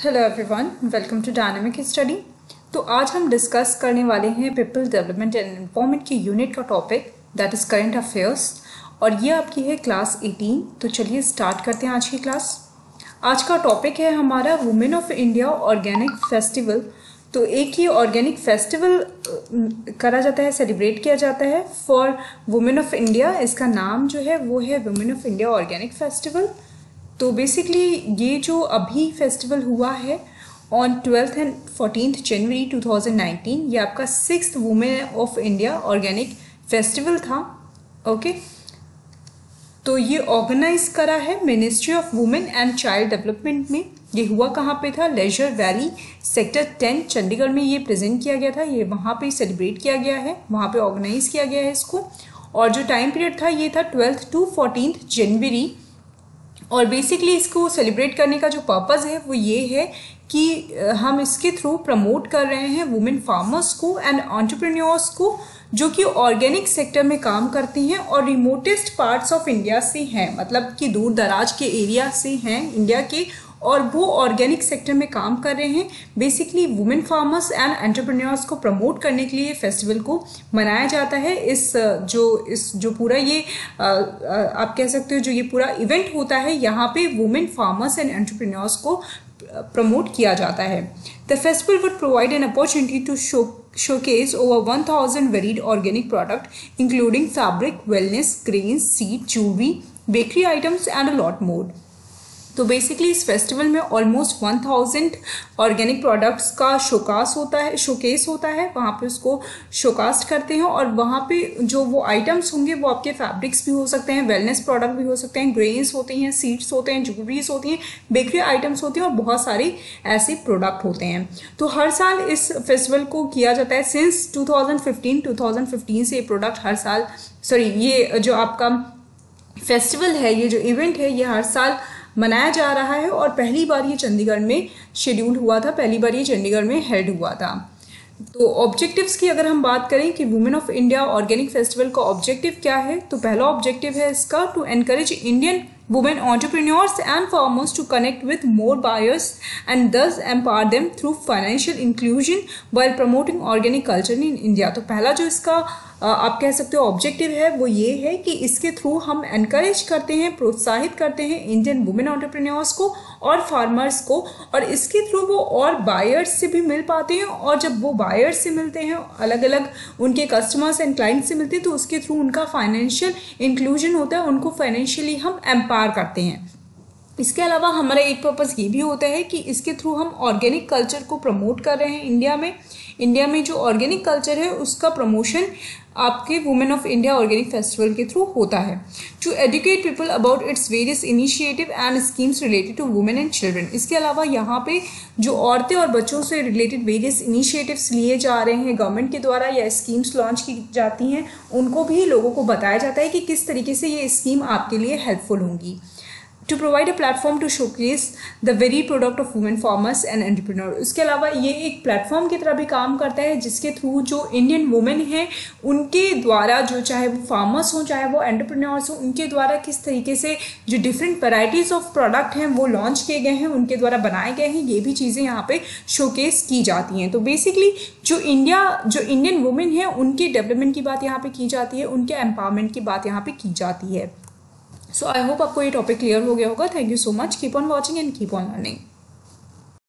Hello everyone, welcome to dynamic study. तो आज हम डिस्कस करने वाले हैं पीपल डेवलपमेंट एंड एम्पावरमेंट की यूनिट का topic that is current affairs, और ये आपकी है क्लास 18। तो चलिए स्टार्ट करते हैं आज की क्लास। आज का टॉपिक है हमारा women of India organic festival. तो एक ही ऑर्गेनिक फेस्टिवल करा जाता है, सेलिब्रेट किया जाता है फॉर वुमेन ऑफ इंडिया। इसका नाम जो है वो है women of India organic festival. तो बेसिकली ये जो अभी फेस्टिवल हुआ है ऑन 12th एंड 14th जनवरी 2019, ये आपका 6th women of India organic festival था। ओके, तो ये ऑर्गेनाइज करा है ministry of women and child development में। ये हुआ कहाँ पे था? लेजर वैली सेक्टर 10 चंडीगढ़ में ये प्रेजेंट किया गया था। ये वहाँ पे सेलिब्रेट किया गया है, वहाँ पे ऑर्गेनाइज किया गया है इसको। और जो टाइम पीरियड था ये था 12th to 14th जनवरी। और बेसिकली इसको सेलिब्रेट करने का जो पर्पज़ है वो ये है कि हम इसके थ्रू प्रमोट कर रहे हैं वुमेन फार्मर्स को एंड एंटरप्रेन्योर्स को जो कि ऑर्गेनिक सेक्टर में काम करती हैं और रिमोटेस्ट पार्ट्स ऑफ इंडिया से हैं, मतलब कि दूर दराज के एरिया से हैं इंडिया के, और वो ऑर्गेनिक सेक्टर में काम कर रहे हैं। Basically women farmers and entrepreneurs को प्रमोट करने के लिए फेस्टिवल को मनाया जाता है। इस जो पूरा ये आप कह सकते हो जो ये पूरा इवेंट होता है, यहाँ पे वुमेन फार्मर्स एंड एंटरप्रेन्योर्स को प्रमोट किया जाता है। The festival would provide an opportunity to showcase over 1000 varied organic products including fabric, wellness, grains, seed, jewelry, bakery items and a lot more। तो बेसिकली इस फेस्टिवल में almost 1000 organic products का showcase होता है। वहाँ पे उसको शोकास्ट करते हैं और वहाँ पे जो वो आइटम्स होंगे वो आपके फैब्रिक्स भी हो सकते हैं, वेलनेस प्रोडक्ट भी हो सकते हैं, ग्रेन्स होती हैं, सीड्स होते हैं, ज्वेलरीज होती हैं, बेकरी आइटम्स होती हैं और बहुत सारे ऐसे प्रोडक्ट होते हैं। तो हर साल इस फेस्टिवल को किया जाता है सिंस 2015 से। ये प्रोडक्ट हर साल ये जो आपका फेस्टिवल है, ये जो इवेंट है, ये हर साल मनाया जा रहा है। और पहली बार ये चंडीगढ़ में शेड्यूल हुआ था, पहली बार ये चंडीगढ़ में हेल्ड हुआ था। तो ऑब्जेक्टिव्स की अगर हम बात करें कि women of India organic festival का ऑब्जेक्टिव क्या है, तो पहला ऑब्जेक्टिव है इसका to encourage Indian women entrepreneurs and farmers to connect with more buyers and thus empower them through financial inclusion while promoting organic culture in India। तो पहला जो इसका आप कह सकते हो ऑब्जेक्टिव है वो ये है कि इसके थ्रू हम एनकरेज करते हैं, प्रोत्साहित करते हैं इंडियन वुमेन एंटरप्रेन्योर्स को और फार्मर्स को, और इसके थ्रू वो और बायर्स से भी मिल पाते हैं। और जब वो बायर्स से मिलते हैं, अलग अलग उनके कस्टमर्स एंड क्लाइंट्स से मिलते हैं, तो उसके थ्रू उनका फाइनेंशियल इंक्लूजन होता है, उनको फाइनेंशियली हम एम्पावर करते हैं। इसके अलावा हमारा एक पर्पज़ ये भी होता है कि इसके थ्रू हम ऑर्गेनिक कल्चर को प्रमोट कर रहे हैं इंडिया में जो ऑर्गेनिक कल्चर है उसका प्रमोशन आपके women of India organic festival के थ्रू होता है। To educate people about its various initiative and schemes related to women and children. इसके अलावा यहाँ पे जो औरतें और बच्चों से रिलेटेड वेरियस इनिशिएटिव्स लिए जा रहे हैं गवर्नमेंट के द्वारा या स्कीम्स लॉन्च की जाती हैं, उनको भी लोगों को बताया जाता है कि किस तरीके से ये स्कीम आपके लिए हेल्पफुल होंगी। To provide a platform to showcase the very product of women farmers and entrepreneur. इसके अलावा ये एक प्लेटफॉर्म की तरह भी काम करता है जिसके थ्रू जो इंडियन वुमेन हैं उनके द्वारा, जो चाहे वो फार्मर्स हों चाहे वो एंटरप्रेन्योर्स हों, उनके द्वारा किस तरीके से जो डिफरेंट वैराइटीज़ ऑफ प्रोडक्ट हैं वो लॉन्च किए गए हैं, उनके द्वारा बनाए गए हैं, ये भी चीज़ें यहाँ पे शोकेस की जाती हैं। तो बेसिकली जो इंडियन वुमेन हैं उनके डेवलपमेंट की बात यहाँ पे की जाती है, उनके एम्पावरमेंट की बात यहाँ पे की जाती है। सो आई होप आपको ये टॉपिक क्लियर हो गया होगा। Thank you so much. Keep on watching and keep on learning.